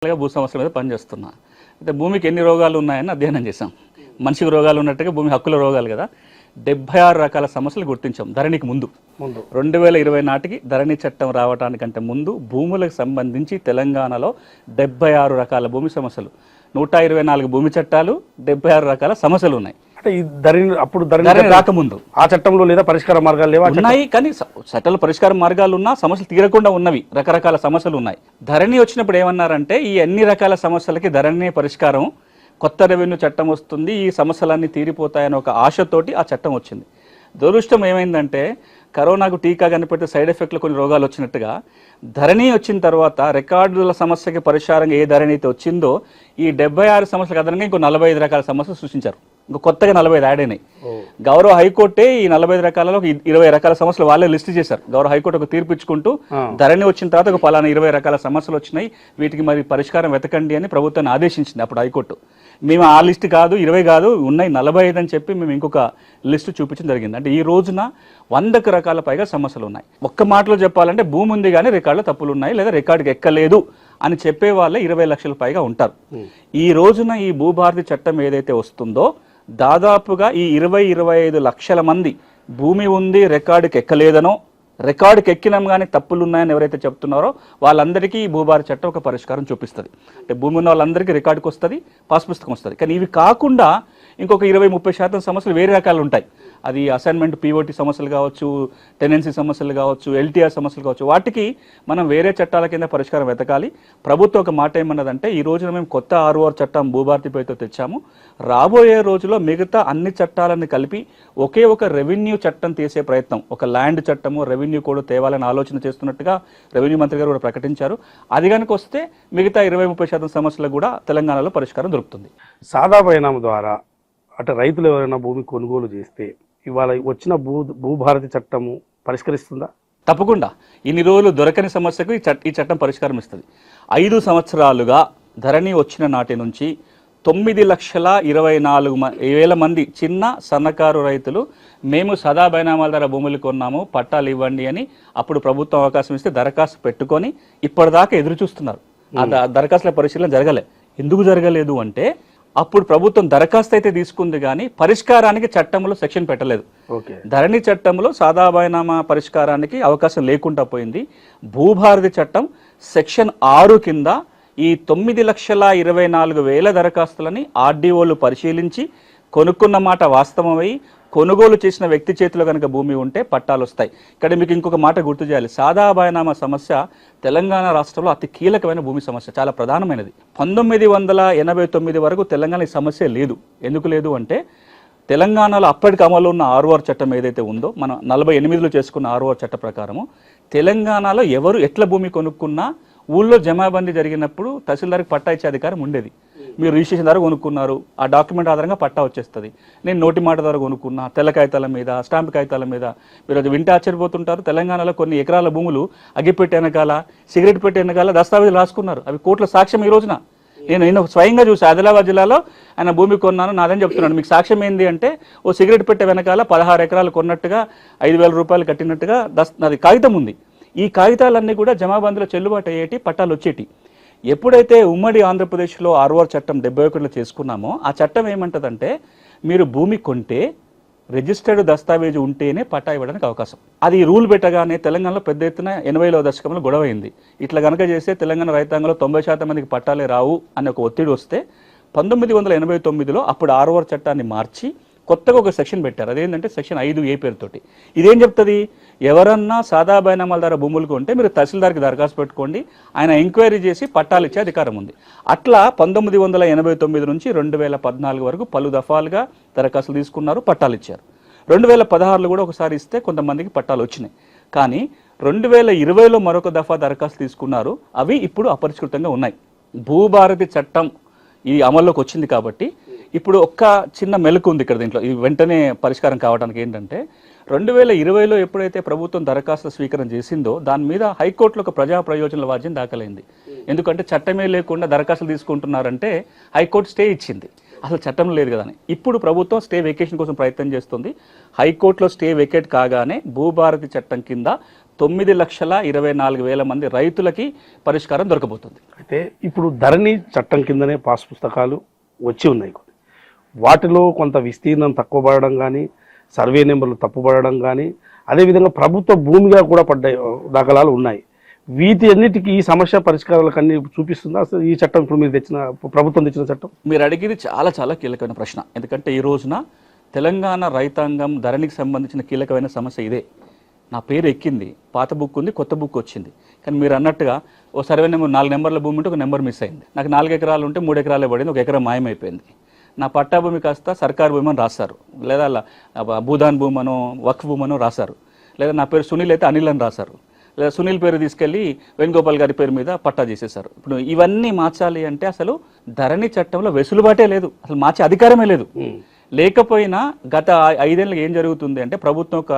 భూ సమస్యల మీద పనిచేస్తున్నా. అయితే భూమికి ఎన్ని రోగాలు ఉన్నాయని అధ్యయనం చేశాం. మనిషికి రోగాలు ఉన్నట్టుగా భూమి హక్కుల రోగాలు కదా, 76 రకాల సమస్యలు గుర్తించాం ధరణికి ముందు. 2020 నాటికి ధరణి చట్టం రావడానికంటే ముందు భూములకు సంబంధించి తెలంగాణలో 76 రకాల భూమి సమస్యలు, 124 భూమి చట్టాలు, 76 రకాల సమస్యలు ఉన్నాయి. అంటే ఈ ధరణి అప్పుడు ధరణి రాకముందు ఆ చట్టంలో లేదా పరిష్కార మార్గాలు లేవా? ఉన్నాయి, కానీ చట్టాలు పరిష్కార మార్గాలు ఉన్నా సమస్యలు తీరకుండా ఉన్నవి, రకరకాల సమస్యలు ఉన్నాయి. ధరణి వచ్చినప్పుడు ఏమన్నారంటే ఈ అన్ని రకాల సమస్యలకి ధరణి పరిష్కారం, కొత్త రెవెన్యూ చట్టం వస్తుంది, ఈ సమస్యలన్నీ తీరిపోతాయని ఒక ఆశతోటి ఆ చట్టం వచ్చింది. దురదృష్టం ఏమైందంటే కరోనాకు టీకా కనిపెడితే సైడ్ ఎఫెక్ట్లు కొన్ని రోగాలు వచ్చినట్టుగా ధరణి వచ్చిన తర్వాత రికార్డుల సమస్యకి పరిష్కారంగా ఏ ధరణి అయితే వచ్చిందో ఈ 76 సమస్యలకు అదనంగా ఇంకో 45 రకాల సమస్యలు సృష్టించారు. ఇంకో కొత్తగా 45 యాడ్ అయినాయి. గౌరవ హైకోర్టే ఈ 45 రకాలలో 20 రకాల సమస్యలు వాళ్ళే లిస్ట్ చేశారు. గౌరవ హైకోర్టు ఒక తీర్పు ఇచ్చుకుంటూ ధరణి వచ్చిన తర్వాత ఒక పలానా 20 రకాల సమస్యలు వచ్చినాయి, వీటికి మరి పరిష్కారం వెతకండి అని ప్రభుత్వాన్ని ఆదేశించింది అప్పుడు హైకోర్టు. మేము ఆ లిస్ట్ కాదు 20 కాదు ఉన్నాయి 45 అని చెప్పి మేము ఇంకొక లిస్టు చూపించడం జరిగింది. అంటే ఈ రోజున 100 రకాల పైగా సమస్యలు ఉన్నాయి. ఒక్క మాటలో చెప్పాలంటే భూమి ఉంది కానీ రికార్డులో తప్పులు ఉన్నాయి లేదా రికార్డుకి ఎక్కలేదు అని చెప్పే వాళ్ళే 20 లక్షల పైగా ఉంటారు. ఈ రోజున ఈ భూభారతి చట్టం ఏదైతే వస్తుందో దాదాపుగా ఈ 20-25 లక్షల మంది భూమి ఉంది రికార్డుకి ఎక్కలేదనో, రికార్డుకి ఎక్కినాం కానీ తప్పులు ఉన్నాయని ఎవరైతే చెప్తున్నారో వాళ్ళందరికీ ఈ భూభారతి చట్టం ఒక పరిష్కారం చూపిస్తుంది. అంటే భూమి ఉన్న వాళ్ళందరికీ రికార్డుకి వస్తుంది, పాస్ పుస్తకం వస్తుంది. కానీ ఇవి కాకుండా ఇంకొక 20-30% సమస్యలు వేరే రకాలు ఉంటాయి. అది అసైన్మెంట్ పీఓటీ సమస్యలు కావచ్చు, టెనెన్సీ సమస్యలు కావచ్చు, ఎల్టీఆర్ సమస్యలు కావచ్చు, వాటికి మనం వేరే చట్టాల కింద పరిష్కారం వెతకాలి. ప్రభుత్వం ఒక మాట ఏమన్నదంటే ఈ రోజున మేము కొత్త ROR చట్టం భూభారతి పేరుతో తెచ్చాము, రాబోయే రోజుల్లో మిగతా అన్ని చట్టాలను కలిపి ఒకే ఒక రెవెన్యూ చట్టం తీసే ప్రయత్నం, ఒక ల్యాండ్ చట్టము రెవెన్యూ కోడ్ తేవాలని ఆలోచన చేస్తున్నట్టుగా రెవెన్యూ మంత్రి గారు కూడా ప్రకటించారు. అది కనుక వస్తే మిగతా 20-30% సమస్యలకు కూడా తెలంగాణలో పరిష్కారం దొరుకుతుంది. సాదా పరిణామం ద్వారా అంటే రైతులు ఎవరైనా భూమి కొనుగోలు చేస్తే ఇవాళ వచ్చిన భూభారతి చట్టము పరిష్కరిస్తుందా? తప్పకుండా. ఇన్ని రోజులు దొరకని సమస్యకు ఈ చట్టం పరిష్కారం ఇస్తుంది. 5 సంవత్సరాలుగా ధరణి వచ్చిన నాటి నుంచి 9,24,000 మంది చిన్న సన్నకారు రైతులు మేము సదా బైనామాల ధర భూములు కొన్నాము, పట్టాలు ఇవ్వండి అని అప్పుడు ప్రభుత్వం అవకాశం ఇస్తే దరఖాస్తు పెట్టుకొని ఇప్పటిదాకా ఎదురు చూస్తున్నారు. ఆ దరఖాస్తుల పరిశీలన జరగలే. ఎందుకు జరగలేదు అంటే అప్పుడు ప్రభుత్వం దరఖాస్తు అయితే తీసుకుంది కానీ పరిష్కారానికి చట్టంలో సెక్షన్ పెట్టలేదు. ధరణి చట్టంలో సాదా బైనామా పరిష్కారానికి అవకాశం లేకుండా పోయింది. భూభారతి చట్టం సెక్షన్ 6 కింద ఈ 9,24,000 దరఖాస్తులని ఆర్డీఓలు పరిశీలించి కొనుక్కున్న మాట వాస్తవమై కొనుగోలు చేసిన వ్యక్తి చేతిలో కనుక భూమి ఉంటే పట్టాలు వస్తాయి. ఇక్కడ మీకు ఇంకొక మాట గుర్తు చేయాలి. సాదా బైనామా సమస్య తెలంగాణ రాష్ట్రంలో అతి కీలకమైన భూమి సమస్య, చాలా ప్రధానమైనది. 1989 వరకు తెలంగాణ ఈ సమస్య లేదు. ఎందుకు లేదు అంటే తెలంగాణలో అప్పటికి అమలు ఉన్న ROR చట్టం ఏదైతే ఉందో, మనం 48లో చేసుకున్న ROR చట్ట ప్రకారము తెలంగాణలో ఎవరు ఎట్ల భూమి కొనుక్కున్నా ఊళ్ళో జమాబందీ జరిగినప్పుడు తహసీల్దార్కి పట్టా ఇచ్చే అధికారం ఉండేది. మీరు రిజిస్ట్రేషన్ ద్వారా కొనుక్కున్నారు, ఆ డాక్యుమెంట్ ఆధారంగా పట్టా వచ్చేస్తుంది. నేను నోటి మాట ద్వారా కొనుక్కున్నా, తెల్ల కాగితాల మీద, స్టాంప్ కాగితాల మీద. మీరు అది వింటే ఆశ్చర్యపోతుంటారు. తెలంగాణలో కొన్ని ఎకరాల భూములు అగ్గిపెట్టి వెనకాల, సిగరెట్ పెట్టి వెనకాల దస్తావేజులు రాసుకున్నారు. అవి కోర్టుల సాక్ష్యం ఈ రోజున. నేను స్వయంగా చూసి ఆదిలాబాద్ జిల్లాలో ఆయన భూమి కొన్నాను, నాదని చెప్తున్నాను. మీకు సాక్ష్యం ఏంది అంటే ఓ సిగరెట్ పెట్టే వెనకాల 16 ఎకరాలు కొన్నట్టుగా 5,000 రూపాయలు కట్టినట్టుగా అది కాగితం ఉంది. ఈ కాగితాలన్నీ కూడా జమాబందీలో చెల్లుబాటు అయ్యేటి, పట్టాలు వచ్చేటి. ఎప్పుడైతే ఉమ్మడి ఆంధ్రప్రదేశ్లో ROR చట్టం 71లో చేసుకున్నామో ఆ చట్టం ఏమంటదంటే మీరు భూమి కొంటే రిజిస్టర్డ్ దస్తావేజు ఉంటేనే పట్టా ఇవ్వడానికి అవకాశం. అది రూల్ పెట్టగానే తెలంగాణలో పెద్ద ఎత్తున 80వ దశకంలో గొడవ అయింది. ఇట్లా కనుక చేస్తే తెలంగాణ రైతాంగంలో 90% మందికి పట్టాలే రావు అనే ఒక ఒత్తిడి వస్తే 1989లో అప్పుడు ROR చట్టాన్ని మార్చి కొత్తగా ఒక సెక్షన్ పెట్టారు. అదేంటంటే సెక్షన్ 5A పేరుతోటి. ఇదేం చెప్తుంది, ఎవరన్నా సాదా బైనామాల ద్వారా భూములు కొంటే మీరు తహసీల్దార్కి దరఖాస్తు పెట్టుకోండి, ఆయన ఎంక్వైరీ చేసి పట్టాలు ఇచ్చే అధికారం ఉంది. అట్లా 1989 నుంచి 2014 వరకు పలు దఫాలుగా దరఖాస్తులు తీసుకున్నారు, పట్టాలు ఇచ్చారు. 2016లో కూడా ఒకసారి ఇస్తే కొంతమందికి పట్టాలు వచ్చినాయి. కానీ 2020లో మరొక దఫా దరఖాస్తు తీసుకున్నారు, అవి ఇప్పుడు అపరిష్కృతంగా ఉన్నాయి. భూభారతి చట్టం ఇది అమల్లోకి వచ్చింది కాబట్టి ఇప్పుడు ఒక్క చిన్న మెలకు ఉంది ఇక్కడ. దీంట్లో ఇది వెంటనే పరిష్కారం కావడానికి ఏంటంటే 2020లో ఎప్పుడైతే ప్రభుత్వం దరఖాస్తు స్వీకరణ చేసిందో దాని మీద హైకోర్టులో ఒక ప్రజా ప్రయోజనాల వాద్యం దాఖలైంది. ఎందుకంటే చట్టమే లేకుండా దరఖాస్తులు తీసుకుంటున్నారంటే హైకోర్టు స్టే ఇచ్చింది. అసలు చట్టం లేదు కదా అని. ఇప్పుడు ప్రభుత్వం స్టే వెకేషన్ కోసం ప్రయత్నం చేస్తుంది. హైకోర్టులో స్టే వెకేట్ కాగానే భూభారతి చట్టం కింద 9,24,000 మంది రైతులకి పరిష్కారం దొరకబోతుంది. అయితే ఇప్పుడు ధరణి చట్టం కిందనే పాస్ పుస్తకాలు వచ్చి ఉన్నాయి. వాటిలో కొంత విస్తీర్ణం తక్కువ పడడం కానీ, సర్వే నెంబర్లు తప్పుపడడం కానీ, అదేవిధంగా ప్రభుత్వ భూమిగా కూడా పడ్డ దాఖలాలు ఉన్నాయి. వీటి అన్నిటికీ ఈ సమస్య పరిష్కారాలకు అన్ని చూపిస్తుందా అసలు ఈ చట్టం? ఇప్పుడు మీరు ప్రభుత్వం తెచ్చిన చట్టం మీరు అడిగేది చాలా చాలా కీలకమైన ప్రశ్న. ఎందుకంటే ఈ రోజున తెలంగాణ రైతాంగం ధరణికి సంబంధించిన కీలకమైన సమస్య ఇదే. నా పేరు ఎక్కింది, పాత బుక్ ఉంది, కొత్త బుక్ వచ్చింది, కానీ మీరు అన్నట్టుగా ఓ సర్వే నెంబర్ 4 నెంబర్ల భూమి ఉంటే ఒక నెంబర్ మిస్ అయింది. నాకు 4 ఎకరాలు ఉంటే 3 ఎకరాలే పడింది, 1 ఎకరం మాయమైపోయింది. నా పట్టా భూమి కాస్త సర్కారు భూమి అని రాశారు, లేదా భూదాన్ భూమనో వక్ఫ్ భూమనో రాశారు, లేదా నా పేరు సునీల్ అయితే అనిల్ అని రాశారు, లేదా సునీల్ పేరు తీసుకెళ్ళి వేణుగోపాల్ గారి పేరు మీద పట్టా చేసేశారు. ఇప్పుడు ఇవన్నీ మార్చాలి అంటే అసలు ధరణి చట్టంలో వెసులుబాటే లేదు, అసలు మార్చే అధికారమే లేదు. లేకపోయినా గత 5 ఏళ్ళకి ఏం జరుగుతుంది అంటే ప్రభుత్వం ఒక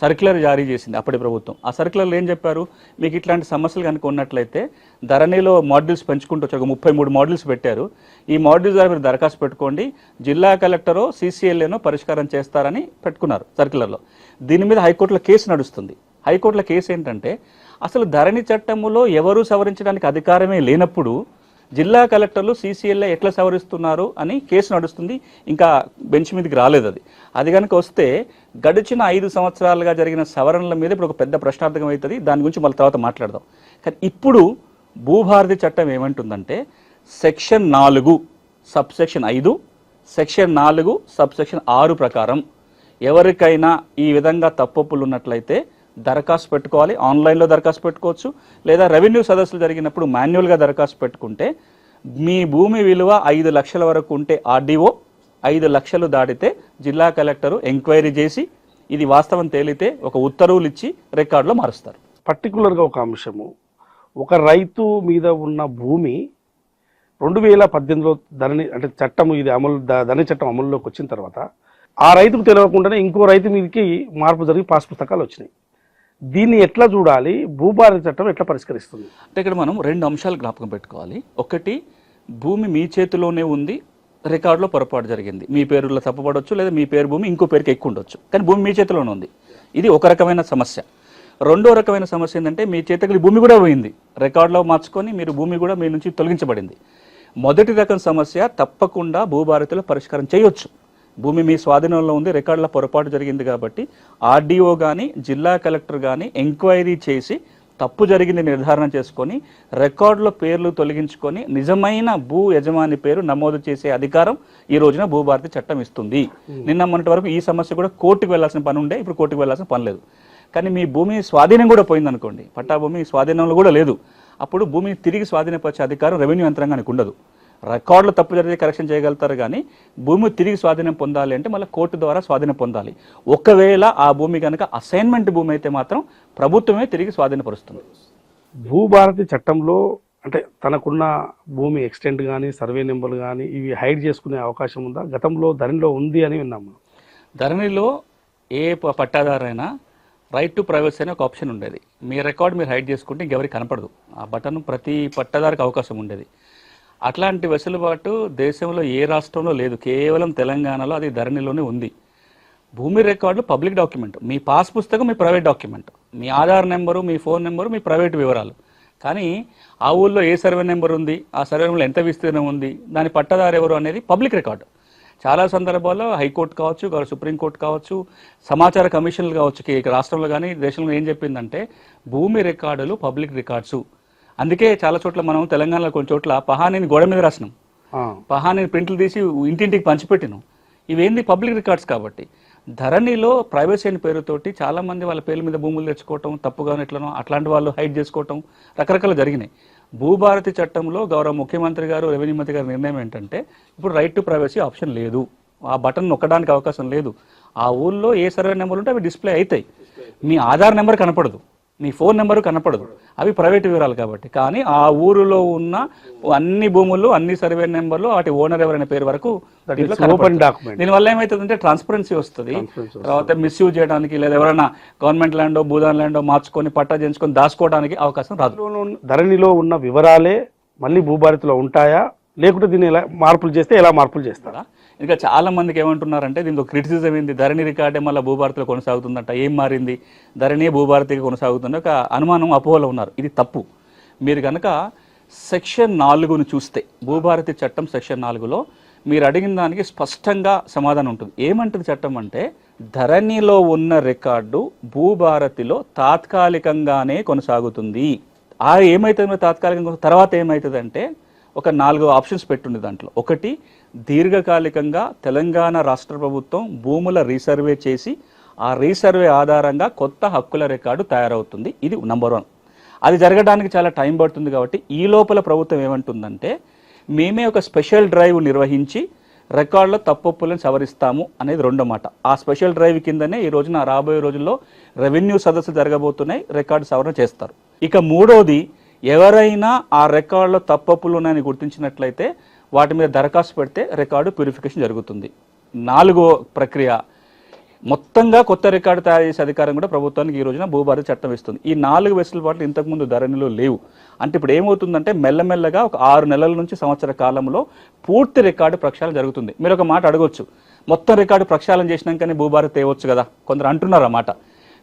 సర్క్యులర్ జారీ చేసింది. అప్పటి ప్రభుత్వం ఆ సర్క్యులర్లో ఏం చెప్పారు, మీకు ఇట్లాంటి సమస్యలు కనుక ఉన్నట్లయితే ధరణిలో మాడ్యూల్స్ పెంచుకుంటూ వచ్చి ఒక 33 మాడ్యూల్స్ పెట్టారు. ఈ మాడ్యూల్స్ ద్వారా మీరు దరఖాస్తు పెట్టుకోండి, జిల్లా కలెక్టరో CCLAనో పరిష్కారం చేస్తారని పెట్టుకున్నారు సర్క్యులర్లో. దీని మీద హైకోర్టులో కేసు నడుస్తుంది. హైకోర్టులో కేసు ఏంటంటే అసలు ధరణి చట్టములో ఎవరు సవరించడానికి అధికారమే లేనప్పుడు జిల్లా కలెక్టర్లు CCLA ఎట్లా సవరిస్తున్నారు అని కేసు నడుస్తుంది. ఇంకా బెంచ్ మీదకి రాలేదు అది. అది కనుక వస్తే గడిచిన 5 సంవత్సరాలుగా జరిగిన సవరణల మీద ఇప్పుడు ఒక పెద్ద ప్రశ్నార్థకం అవుతుంది. దాని గురించి మళ్ళీ తర్వాత మాట్లాడదాం. కానీ ఇప్పుడు భూభారతి చట్టం ఏమంటుందంటే సెక్షన్ 4 సబ్సెక్షన్ 5, సెక్షన్ 4 సబ్సెక్షన్ 6 ప్రకారం ఎవరికైనా ఈ విధంగా తప్పులు ఉన్నట్లయితే దరఖాస్తు పెట్టుకోవాలి. ఆన్లైన్లో దరఖాస్తు పెట్టుకోవచ్చు, లేదా రెవెన్యూ సదస్సులు జరిగినప్పుడు మాన్యువల్గా దరఖాస్తు పెట్టుకుంటే మీ భూమి విలువ 5 లక్షల వరకు ఉంటే RDO, 5 లక్షలు దాటితే జిల్లా కలెక్టరు ఎంక్వైరీ చేసి ఇది వాస్తవం తేలితే ఒక ఉత్తర్వులు ఇచ్చి రికార్డులో మారుస్తారు. పర్టికులర్గా ఒక అంశము, ఒక రైతు మీద ఉన్న భూమి 2018లో ధరణి అంటే చట్టం ఇది ధరణి చట్టం అమలులోకి వచ్చిన తర్వాత ఆ రైతుకు తెలియకుండానే ఇంకో రైతు మీదకి మార్పు జరిగి పాస్ పుస్తకాలు వచ్చినాయి. దీన్ని ఎట్లా చూడాలి? భూభారతి చట్టం ఎట్లా పరిష్కరిస్తుంది అంటే ఇక్కడ మనం 2 అంశాలు జ్ఞాపకం పెట్టుకోవాలి. ఒకటి, భూమి మీ చేతిలోనే ఉంది, రికార్డులో పొరపాటు జరిగింది, మీ పేరులో తప్పుపడవచ్చు, లేదా మీ పేరు భూమి ఇంకో పేరుకి ఎక్కువ ఉండొచ్చు, కానీ భూమి మీ చేతిలోనే ఉంది. ఇది ఒక రకమైన సమస్య. రెండో రకమైన సమస్య ఏంటంటే మీ చేతికి భూమి కూడా పోయింది, రికార్డులో మార్చుకొని మీరు భూమి కూడా మీ నుంచి తొలగించబడింది. మొదటి రకం సమస్య తప్పకుండా భూభారతిలో పరిష్కారం చేయొచ్చు. భూమి మీ స్వాధీనంలో ఉంది, రికార్డుల పొరపాటు జరిగింది కాబట్టి RDO కానీ జిల్లా కలెక్టర్ కానీ ఎంక్వైరీ చేసి తప్పు జరిగింది నిర్ధారణ చేసుకొని రికార్డులో పేర్లు తొలగించుకొని నిజమైన భూ యజమాని పేరు నమోదు చేసే అధికారం ఈ రోజున భూభారతి చట్టం ఇస్తుంది. నిన్న మొన్నటి వరకు ఈ సమస్య కూడా కోర్టుకు వెళ్లాల్సిన పని ఉండే, ఇప్పుడు కోర్టుకు వెళ్లాల్సిన పని లేదు. కానీ మీ భూమి స్వాధీనం కూడా పోయిందనుకోండి, పట్టా భూమి స్వాధీనంలో కూడా లేదు, అప్పుడు భూమిని తిరిగి స్వాధీనపరిచే అధికారం రెవెన్యూ యంత్రాంగానికి ఉండదు. రికార్డులు తప్పు జరిగితే కరెక్షన్ చేయగలుగుతారు, కానీ భూమి తిరిగి స్వాధీనం పొందాలి అంటే మళ్ళీ కోర్టు ద్వారా స్వాధీనం పొందాలి. ఒకవేళ ఆ భూమి కనుక అసైన్మెంట్ భూమి అయితే మాత్రం ప్రభుత్వమే తిరిగి స్వాధీనపరుస్తుంది. భూభారతి చట్టంలో అంటే తనకున్న భూమి ఎక్స్టెంట్ కానీ సర్వే నెంబర్లు కానీ ఇవి హైడ్ చేసుకునే అవకాశం ఉందా? గతంలో ధరణిలో ఉంది అని విన్నాము. ధరణిలో ఏ పట్టాదారైనా రైట్ టు ప్రైవసీ అనే ఒక ఆప్షన్ ఉండేది. మీ రికార్డు మీరు హైడ్ చేసుకుంటే ఇంకెవరికి కనపడదు. ఆ బటన్ ప్రతి పట్టాదారికి అవకాశం ఉండేది. అట్లాంటి వెసులుబాటు దేశంలో ఏ రాష్ట్రంలో లేదు, కేవలం తెలంగాణలో అది ధరణిలోనే ఉంది. భూమి రికార్డులు పబ్లిక్ డాక్యుమెంట్, మీ పాస్ పుస్తకం మీ ప్రైవేట్ డాక్యుమెంట్, మీ ఆధార్ నెంబరు, మీ ఫోన్ నెంబరు మీ ప్రైవేట్ వివరాలు. కానీ ఆ ఊళ్ళో ఏ సర్వే నెంబర్ ఉంది, ఆ సర్వే నెంబర్లో ఎంత విస్తీర్ణం ఉంది, దాని పట్టదారు ఎవరు అనేది పబ్లిక్ రికార్డు. చాలా సందర్భాల్లో హైకోర్టు కావచ్చు, సుప్రీంకోర్టు కావచ్చు, సమాచార కమిషన్లు కావచ్చు, రాష్ట్రంలో కానీ దేశంలో ఏం చెప్పిందంటే భూమి రికార్డులు పబ్లిక్ రికార్డ్స్. అందుకే చాలా చోట్ల మనం తెలంగాణలో కొన్ని చోట్ల పహానీని గోడ మీద రాసినాం, పహానీని ప్రింట్లు తీసి ఇంటింటికి పంచిపెట్టినాం. ఇవేంది పబ్లిక్ రికార్డ్స్ కాబట్టి. ధరణిలో ప్రైవసీ అని పేరుతోటి చాలామంది వాళ్ళ పేర్ల మీద భూములు తెచ్చుకోవటం, తప్పుగా ఎట్లనో అట్లాంటి వాళ్ళు హైడ్ చేసుకోవటం రకరకాలు జరిగినాయి. భూభారతి చట్టంలో గౌరవ ముఖ్యమంత్రి గారు, రెవెన్యూ మంత్రి గారి నిర్ణయం ఏంటంటే ఇప్పుడు రైట్ టు ప్రైవసీ ఆప్షన్ లేదు, ఆ బటన్ నొక్కడానికి అవకాశం లేదు. ఆ ఊళ్ళో ఏ సర్వే నెంబర్ ఉంటే అవి డిస్ప్లే అవుతాయి. మీ ఆధార్ నెంబర్ కనపడదు, మీ ఫోన్ నెంబరు కనపడదు, అవి ప్రైవేట్ వివరాలు కాబట్టి. కానీ ఆ ఊరిలో ఉన్న అన్ని భూములు, అన్ని సర్వే నెంబర్లు, వాటి ఓనర్ ఎవరైన పేరు వరకు దీనివల్ల ఏమవుతుందంటే ట్రాన్స్పరెన్సీ వస్తుంది. తర్వాత మిస్యూజ్ చేయడానికి లేదా ఎవరైనా గవర్నమెంట్ ల్యాండో భూదాన్ ల్యాండో మార్చుకొని పట్టా చేయించుకొని దాచుకోవడానికి అవకాశం రాదు. ధరణిలో ఉన్న వివరాలే మళ్ళీ భూభారతిలో ఉంటాయా, లేకుంటే దీన్ని ఎలా మార్పులు చేస్తే ఎలా మార్పులు చేస్తారా? ఇంకా చాలా మందికి ఏమంటున్నారంటే దీనికి క్రిటిసిజం ఏంది, ధరణి రికార్డే మళ్ళీ భూభారతిలో కొనసాగుతుందంట, ఏం మారింది, ధరణి భూభారతిగా కొనసాగుతుంది, ఒక అనుమానం అపోహలో ఉన్నారు. ఇది తప్పు. మీరు కనుక సెక్షన్ 4ను చూస్తే, భూభారతి చట్టం సెక్షన్ 4లో మీరు అడిగిన దానికి స్పష్టంగా సమాధానం ఉంటుంది. ఏమంటుంది చట్టం అంటే, ధరణిలో ఉన్న రికార్డు భూభారతిలో తాత్కాలికంగానే కొనసాగుతుంది. ఏమవుతుంది తాత్కాలికంగా, తర్వాత ఏమవుతుంది అంటే ఒక 4 ఆప్షన్స్ పెట్టుంది దాంట్లో. ఒకటి, దీర్ఘకాలికంగా తెలంగాణ రాష్ట్ర ప్రభుత్వం భూముల రీసర్వే చేసి ఆ రీసర్వే ఆధారంగా కొత్త హక్కుల రికార్డు తయారవుతుంది. ఇది నెంబర్ 1. అది జరగడానికి చాలా టైం పడుతుంది. కాబట్టి ఈ లోపల ప్రభుత్వం ఏమంటుందంటే, మేమే ఒక స్పెషల్ డ్రైవ్ నిర్వహించి రికార్డులో తప్పొప్పులను సవరిస్తాము అనేది రెండో మాట. ఆ స్పెషల్ డ్రైవ్ కిందనే ఈ రోజున రాబోయే రోజుల్లో రెవెన్యూ సదస్సు జరగబోతున్నాయి, రికార్డు సవరణ చేస్తారు. ఇక మూడోది, ఎవరైనా ఆ రికార్డులో తప్పొప్పులు ఉన్నాయని గుర్తించినట్లయితే వాటి మీద దరఖాస్తు పెడితే రికార్డు ప్యూరిఫికేషన్ జరుగుతుంది. 4వ ప్రక్రియ, మొత్తంగా కొత్త రికార్డు తయారు చేసే అధికారం కూడా ప్రభుత్వానికి ఈ రోజున భూభారతి చట్టం ఇస్తుంది. ఈ 4 వెసులుబాట్లు ఇంతకుముందు ధరణిలో లేవు. అంటే ఇప్పుడు ఏమవుతుందంటే మెల్లమెల్లగా ఒక 6 నెలల నుంచి సంవత్సర కాలంలో పూర్తి రికార్డు ప్రక్షాళన జరుగుతుంది. మీరు ఒక మాట అడగొచ్చు, మొత్తం రికార్డు ప్రక్షాళన చేసినాకనే భూభారతి తేవచ్చు కదా, కొందరు అంటున్నారు ఆ మాట.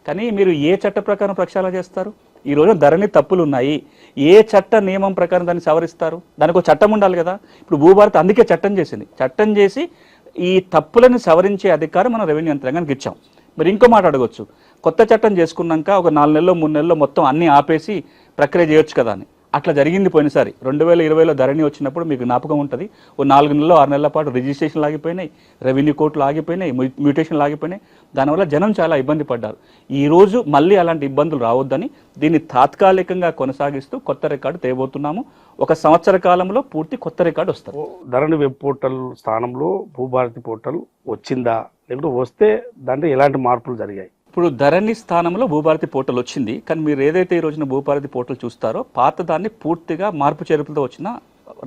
కానీ మీరు ఏ చట్ట ప్రకారం ప్రక్షాళన చేస్తారు? ఈ రోజు ధరణి తప్పులు ఉన్నాయి, ఏ చట్ట నియమం ప్రకారం దాన్ని సవరిస్తారు? దానికి ఒక చట్టం ఉండాలి కదా. ఇప్పుడు భూభారతి అందుకే చట్టం చేసింది. చట్టం చేసి ఈ తప్పులను సవరించే అధికారం మనం రెవెన్యూ యంత్రాంగానికి ఇచ్చాం. మరి ఇంకో మాట అడగొచ్చు, కొత్త చట్టం చేసుకున్నాక ఒక 4 నెలల్లో 3 నెలల్లో మొత్తం అన్నీ ఆపేసి ప్రక్రియ చేయొచ్చు కదా అని. అట్లా జరిగింది పోయినసారి 2020లో ధరణి వచ్చినప్పుడు, మీకు జ్ఞాపకం ఉంటుంది. ఓ 4 నెలలు 6 నెలల పాటు రిజిస్ట్రేషన్లు ఆగిపోయినాయి, రెవెన్యూ కోర్టులు ఆగిపోయినాయి, మ్యూటేషన్లు ఆగిపోయినాయి. దానివల్ల జనం చాలా ఇబ్బంది పడ్డారు. ఈరోజు మళ్ళీ అలాంటి ఇబ్బందులు రావద్దని దీన్ని తాత్కాలికంగా కొనసాగిస్తూ కొత్త రికార్డు తేబోతున్నాము. 1 సంవత్సర కాలంలో పూర్తి కొత్త రికార్డు వస్తుంది. ధరణి వెబ్ పోర్టల్ స్థానంలో భూభారతి పోర్టల్ వచ్చిందా, లేకుంటే వస్తే దాంట్లో ఎలాంటి మార్పులు జరిగాయి? ఇప్పుడు ధరణి స్థానంలో భూభారతి పోర్టల్ వచ్చింది. కానీ మీరు ఏదైతే ఈ రోజున భూభారతి పోర్టల్ చూస్తారో పాత దాన్ని పూర్తిగా మార్పు చేర్పులతో వచ్చిన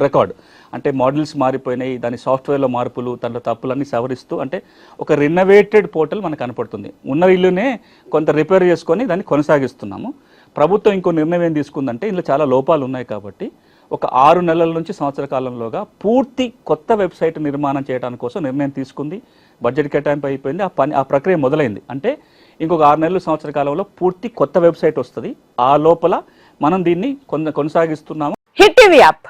రికార్డు. అంటే మోడల్స్ మారిపోయినాయి, దాని సాఫ్ట్వేర్లో మార్పులు, దాంట్లో తప్పులన్నీ సవరిస్తూ, అంటే ఒక రినోవేటెడ్ పోర్టల్ మనకు కనపడుతుంది. ఉన్న ఇల్లునే కొంత రిపేర్ చేసుకొని దాన్ని కొనసాగిస్తున్నాము. ప్రభుత్వం ఇంకో నిర్ణయం ఏం తీసుకుందంటే, ఇందులో చాలా లోపాలు ఉన్నాయి కాబట్టి ఒక 6 నెలల నుంచి సంవత్సర కాలంలోగా పూర్తి కొత్త వెబ్సైట్ నిర్మాణం చేయడానికి కోసం నిర్ణయం తీసుకుంది. బడ్జెట్ కేటాయింపు అయిపోయింది, ఆ ప్రక్రియ మొదలైంది. అంటే ఇంకొక 6 నెలలు సంవత్సర కాలంలో పూర్తి కొత్త వెబ్సైట్ వస్తుంది. ఆ లోపల మనం దీన్ని కొనసాగిస్తున్నాము. Hit TV app